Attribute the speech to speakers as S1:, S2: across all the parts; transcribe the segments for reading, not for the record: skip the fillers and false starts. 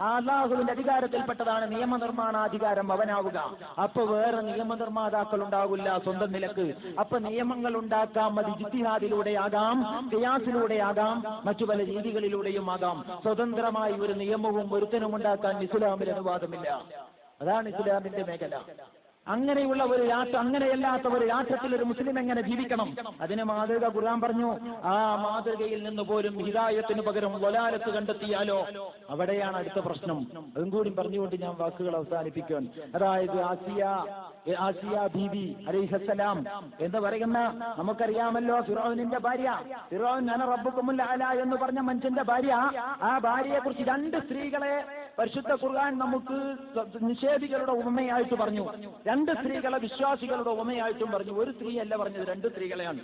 S1: അള്ളാഹുവിന്റെ അധികാരത്തിൽപ്പെട്ടതാണ് നിയമനിർമ്മാണാധികാരം അവനാവുക. അപ്പൊ വേറെ നിയമനിർമ്മാതാക്കൾ ഉണ്ടാവില്ല സ്വന്തം നിലക്ക്. അപ്പൊ നിയമങ്ങൾ ഉണ്ടാക്കാം, അത് ഇജ്തിഹാദിലൂടെ ആകാം, ഖിയാസിലൂടെ ആകാം, മറ്റു പല രീതികളിലൂടെയും ആകാം. സ്വതന്ത്രമായി ഒരു നിയമവും ഒരുത്തനും ഉണ്ടാക്കാൻ ഇസ്ലാമിൽ അനുവാദമില്ല. അതാണ് ഇസ്ലാമിന്റെ മേഖല. അങ്ങനെയുള്ള ഒരു അങ്ങനെയല്ലാത്ത ഒരു രാഷ്ട്രത്തിൽ ഒരു മുസ്ലിം എങ്ങനെ ജീവിക്കണം? അതിന് മാതൃക ഖുർആൻ പറഞ്ഞു. ആ മാതൃകയിൽ നിന്ന് പോലും ഹിദായത്തിന് പകരം വലാലത്ത് കണ്ടെത്തിയാലോ അവിടെയാണ് അടുത്ത പ്രശ്നം. അതും കൂടി പറഞ്ഞുകൊണ്ട് ഞാൻ വാക്കുകൾ അവസാനിപ്പിക്കാൻ. അതായത് ആസിയ ബീബി അലൈഹിസ്സലാം എന്ന് പറയുന്ന നമുക്കറിയാമല്ലോ, ഫിറഔനിന്റെ ഭാര്യ, ഫിറഔൻ അന റബ്ബുക്കുമുൽ അഅല എന്ന് പറഞ്ഞ മനുഷ്യന്റെ ഭാര്യ. ആ ഭാര്യയെ കുറിച്ച് രണ്ട് സ്ത്രീകളെ പരിശുദ്ധ ഖുർആൻ നമുക്ക് നിഷേധികളുടെ ഉപമയായിട്ട് പറഞ്ഞു. രണ്ട് സ്ത്രീകളെ വിശ്വാസികളുടെ ഉപമയായിട്ടും പറഞ്ഞു. ഒരു സ്ത്രീയല്ല പറഞ്ഞത്, രണ്ട് സ്ത്രീകളെയാണ്.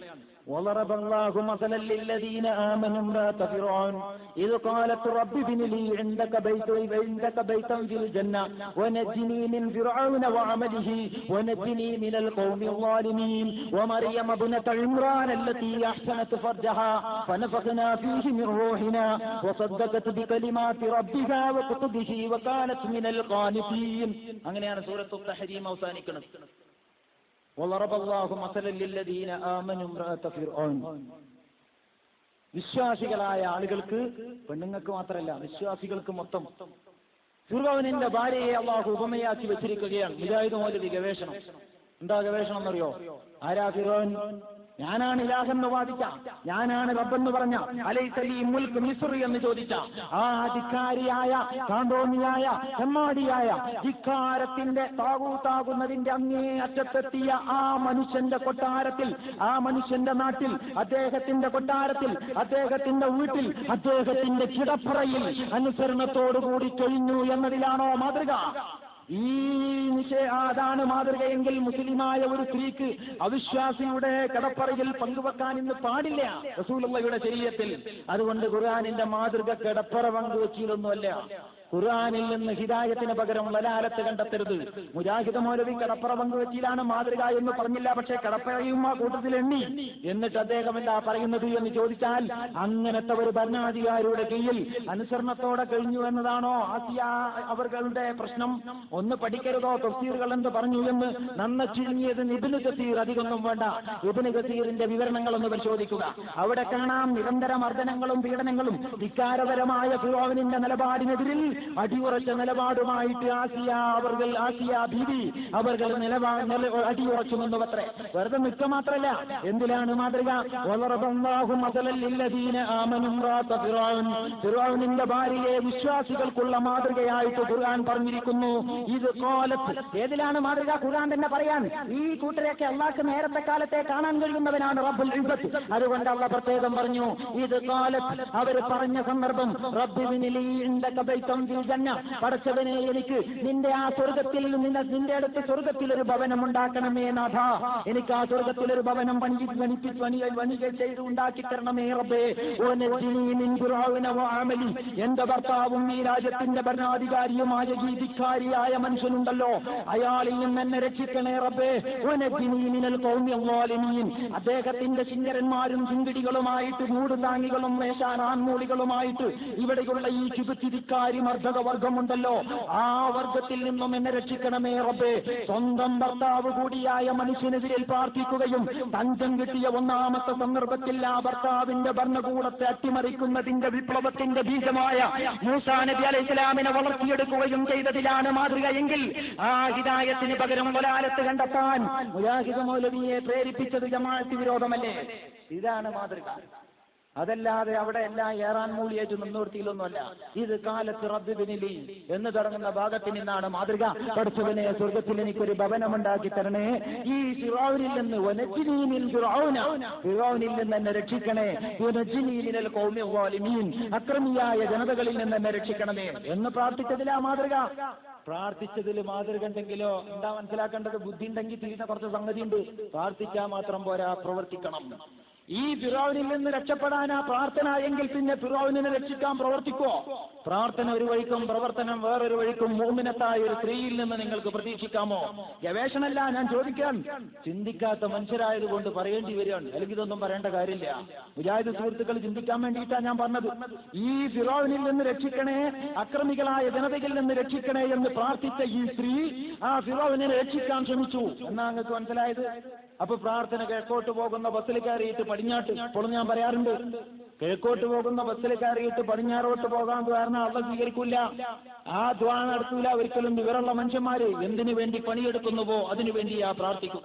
S1: وضرب الله مثلا للذين آمنوا امرأة فرعون إذ قالت رب ابن لي عندك بيتا في الجنة ونجني من فرعون وعمله ونجني من القوم الظالمين ومريم ابنة عمران التي أحسنت فرجها فنفخنا فيه من روحنا وصدقت بكلمات ربها وكتبه وكانت من القانتين. അങ്ങനെയാണ് സൂറത്തുൽ തഹരീം അവസാനിക്കുന്നത്. وضرب الله مثلا للذين آمنوا امرأة فرعون. വിശ്വാസികളായ ആളുകൾക്ക്, പെണ്ണുങ്ങൾക്ക് മാത്രമല്ല വിശ്വാസികൾക്ക് മൊത്തം, ഫിർഔനിന്റെ ഭാര്യയെ അള്ളാഹു ഉപമയാക്കി വെച്ചിരിക്കുകയാണ്. മുജാഹിദ് മൗലവി ഗവേഷണം. എന്താ ഗവേഷണം എന്നറിയോ? ആരാ ഫിർഔൻ? ഞാനാണ് ഇലാഹെന്ന് വാദിച്ച, ഞാനാണ് റബ്ബെന്ന് പറഞ്ഞ, അലൈസലി മുൽക്ക് മിസ്ർ എന്ന് ചോദിച്ച ആ ധിക്കാരിയായ, കാന്തോന്നിയായ, ചെമ്മാടിയായ, ധിക്കാരത്തിന്റെ താകൂത്താകുന്നതിന്റെ അങ്ങേ അറ്റത്തെത്തിയ ആ മനുഷ്യന്റെ കൊട്ടാരത്തിൽ, ആ മനുഷ്യന്റെ നാട്ടിൽ, അദ്ദേഹത്തിന്റെ കൊട്ടാരത്തിൽ, അദ്ദേഹത്തിന്റെ വീട്ടിൽ, അദ്ദേഹത്തിന്റെ കിടപ്പറയിൽ അനുസരണത്തോടുകൂടി കഴിഞ്ഞു എന്നതിലാണോ മാതൃക? അതാണ് മാതൃകയെങ്കിൽ മുസ്ലിമായ ഒരു സ്ത്രീക്ക് അവിശ്വാസിയുടെ കിടപ്പറയിൽ പങ്കുവെക്കാൻ ഇന്ന് പാടില്ല റസൂലുള്ളാഹിയുടെ ശരീഅത്തിൽ. അതുകൊണ്ട് ഖുർആനിന്റെ മാതൃക കിടപ്പറ പങ്കുവെച്ചിലൊന്നുമല്ല. ഖുർആനിൽ നിന്ന് ഹിദായത്തിന് പകരം വലാലത്ത് കണ്ടെത്തരുത്. മുജാഹിദ് മൗലവി കടപ്പറ പങ്കുവെച്ചിലാണ് മാതൃക എന്ന് പറഞ്ഞില്ല, പക്ഷേ കടപ്പറയും ആ കൂട്ടത്തിൽ എണ്ണി. എന്നിട്ട് അദ്ദേഹം എന്താ പറയുന്നത് എന്ന് ചോദിച്ചാൽ, അങ്ങനത്തെ ഒരു ഭരണാധികാരിയുടെ കീഴിൽ അനുസരണത്തോടെ കഴിഞ്ഞു എന്നതാണോ ആസിയ അവരുടെ പ്രശ്നം? ഒന്ന് പഠിക്കരുതോ തഫ്സീറുകൾ എന്ത് പറഞ്ഞു എന്ന്? നന്ന ചുരുങ്ങിയത് ഇബ്നു കസീർ, അധികമൊന്നും വേണ്ട, ഇബ്നു കസീറിന്റെ വിവരണങ്ങളൊന്ന് പരിശോധിക്കുക. അവിടെ കാണാം നിരന്തര മർദ്ദനങ്ങളും പീഡനങ്ങളും. ധിക്കാരപരമായ ഫിറഔനിന്റെ നിലപാടിനെതിരിൽ അടിയുറച്ച നിലപാടുമായിട്ട് ആസിയ ബീവി അവർ അടിയുറച്ചു നിന്നുവത്രേ. വെറുതെ നിൽക്കുക മാത്രമല്ല, എന്തിലാണ് മാതൃക? ഫിറഔനിന്റെ ഭാര്യയെ വിശ്വാസികൾക്കുള്ള മാതൃകയായിട്ട് ഖുർആൻ പറഞ്ഞിരിക്കുന്നു. ഇത് കോലത്ത് ഏതിലാണ് മാതൃക? ഖുർആൻ തന്നെ പറയാൻ, ഈ കൂട്ടരെയൊക്കെ അള്ളാഹ്ക്ക് നേരത്തെ കാലത്തെ കാണാൻ കഴിയുന്നവനാണ് റബ്ബുൽ ഇസ്സത്ത്. അതുകൊണ്ട് അള്ളാഹ് പ്രത്യേകം പറഞ്ഞു ഇത് കാലത്ത്. അവർ പറഞ്ഞ സന്ദർഭം, റബ്ബിബ്നി ലീ ഇൻദക ബൈതൻ ഫിൽ ജന്ന, പടച്ചവനെ എനിക്ക് നിന്റെ ആ സ്വർഗ്ഗത്തിൽ, നിന്റെ അടുത്ത് സ്വർഗ്ഗത്തിൽ ഒരു ഭവനം ഉണ്ടാക്കണമേ നാഥ, എനിക്ക് ആ സ്വർഗ്ഗത്തിൽ ഒരു ഭവനം പണികൾ ചെയ്ത് ഉണ്ടാക്കി തരണമേ റബ്ബേ. വനജ്നി മിൻ ഫിർഔന വഅമലി, എന്റെ ഭർത്താവും ഈ രാജ്യത്തിന്റെ ഭരണാധികാരിയുമായ ഈ ധിക്കാരിയായ മനുഷ്യനുണ്ടല്ലോ, അയാളിൽ നിന്ന് എന്നെ രക്ഷിക്കണേ റബ്ബേ. വനജ്നി മിനൽ ഖൗമി ളാലിമീൻ, അദ്ദേഹത്തിന്റെ ചിങ്കരന്മാരും ചിങ്കിടികളുമായിട്ട്, മൂടുതാങ്ങികളും വേഷാനാൻമൂളികളുമായിട്ട് ഇവിടെയുള്ള ഈ ചുബുത്തിരിക്കാരി മർദ്ദക വർഗമുണ്ടല്ലോ, ആ വർഗത്തിൽ നിന്നും എന്നെ രക്ഷിക്കണമേ റബ്ബേ. സ്വന്തം ഭർത്താവ് കൂടിയായ മനുഷ്യനെതിരിൽ പ്രാർത്ഥിക്കുകയും തഞ്ചം കിട്ടിയ ഒന്നാമത്തെ സന്ദർഭത്തിൽ ആ ഭർത്താവിന്റെ ഭരണകൂടത്തെ അട്ടിമറിക്കുന്നതിന്റെ വിപ്ലവത്തിന്റെ ബീജമായ മൂസാ നബി അലൈഹി ഇസ്ലാമിനെ വളർത്തിയെടുക്കുകയും ചെയ്തതിലാണ് മാതൃക എങ്കിൽ, ആ ഹിദായത്തിന് പകരം വലാലത്ത് കണ്ടെത്താൻ മുജാഹിദ് മൗലവിയെ പ്രേരിപ്പിച്ചത് ജമാഅത്ത് വിരോധമല്ലേ? ഇതാണ് മാതൃക. അതല്ലാതെ അവിടെ എല്ലാം ഏറാൻ മൂളിയേറ്റ് നിന്നോർത്തിയിലൊന്നുമല്ല. ഇത് കാലത്ത് റബ്ബിബ്നി ലീ എന്ന് തുടങ്ങുന്ന ഭാഗത്തിൽ നിന്നാണ് മാതൃക. പഠിച്ചവനെ സ്വർഗ്ഗത്തിൽ എനിക്കൊരു ഭവനമുണ്ടാക്കി തരണേ. ഈ ഫിറഔനിൽ നിന്ന് വനജ്നി മിൻ ഫിറഔന, ഫിറഔനിൽ നിന്ന് എന്നെ രക്ഷിക്കണേ. വനജ്നി മിനൽ ഖൗമി ളാലിമീൻ, അക്രമിയായ ജനതകളിൽ നിന്ന് എന്നെ രക്ഷിക്കണമേ എന്ന് പ്രാർത്ഥിച്ചതിലാ മാതൃക. പ്രാർത്ഥിച്ചതിൽ മാതൃക ഉണ്ടെങ്കിലോ എന്താ മനസ്സിലാക്കേണ്ടത്? ബുദ്ധി ഉണ്ടെങ്കിൽ തീരുന്ന കുറച്ച് സംഗതിയുണ്ട്. പ്രാർത്ഥിച്ചാൽ മാത്രം പോരാ, പ്രവർത്തിക്കണം. ഈ ഫിറൗനിൽ നിന്ന് രക്ഷപ്പെടാനാ പ്രാർത്ഥന എങ്കിൽ പിന്നെ ഫിറൗനിനെ രക്ഷിക്കാൻ പ്രവർത്തിക്കോ? പ്രാർത്ഥന ഒരു വഴിക്കും പ്രവർത്തനം വേറൊരു വഴിക്കും മുഅ്മിനത്തായ ഒരു സ്ത്രീയിൽ നിന്ന് നിങ്ങൾക്ക് പ്രതീക്ഷിക്കാമോ? ഗവേഷണമല്ല ഞാൻ ചോദിക്കാൻ, ചിന്തിക്കാത്ത മനുഷ്യരായതുകൊണ്ട് പറയേണ്ടി വരികയാണ്. അല്ലെങ്കിൽ ഇതൊന്നും പറയേണ്ട കാര്യമില്ല. മുജാഹിദ് സുഹൃത്തുക്കൾ ചിന്തിക്കാൻ വേണ്ടിയിട്ടാണ് ഞാൻ പറഞ്ഞത്. ഈ ഫിറൗനിൽ നിന്ന് രക്ഷിക്കണേ, അക്രമികളായ ജനതയിൽ നിന്ന് രക്ഷിക്കണേ എന്ന് പ്രാർത്ഥിച്ച ഈ സ്ത്രീ ആ ഫിറൗനിനെ രക്ഷിക്കാൻ ശ്രമിച്ചു എന്നാ നിങ്ങൾക്ക് മനസ്സിലായത്? അപ്പൊ പ്രാർത്ഥന കിഴക്കോട്ട് പോകുന്ന ബസ്സിൽ കയറിയിട്ട് പടിഞ്ഞാട്ട്, ഇപ്പോൾ ഞാൻ പറയാറുണ്ട്, കിഴക്കോട്ട് പോകുന്ന ബസ്സിൽ കയറിയിട്ട് പടിഞ്ഞാറോട്ട് പോകാൻ കാരണം അള്ളാഹ് സ്വീകരിക്കൂല, ആ ദുആ നടത്തൂല ഒരിക്കലും. വിവരമുള്ള മനുഷ്യന്മാര് എന്തിനു വേണ്ടി പണിയെടുക്കുന്നുവോ അതിനു വേണ്ടി പ്രാർത്ഥിക്കുക.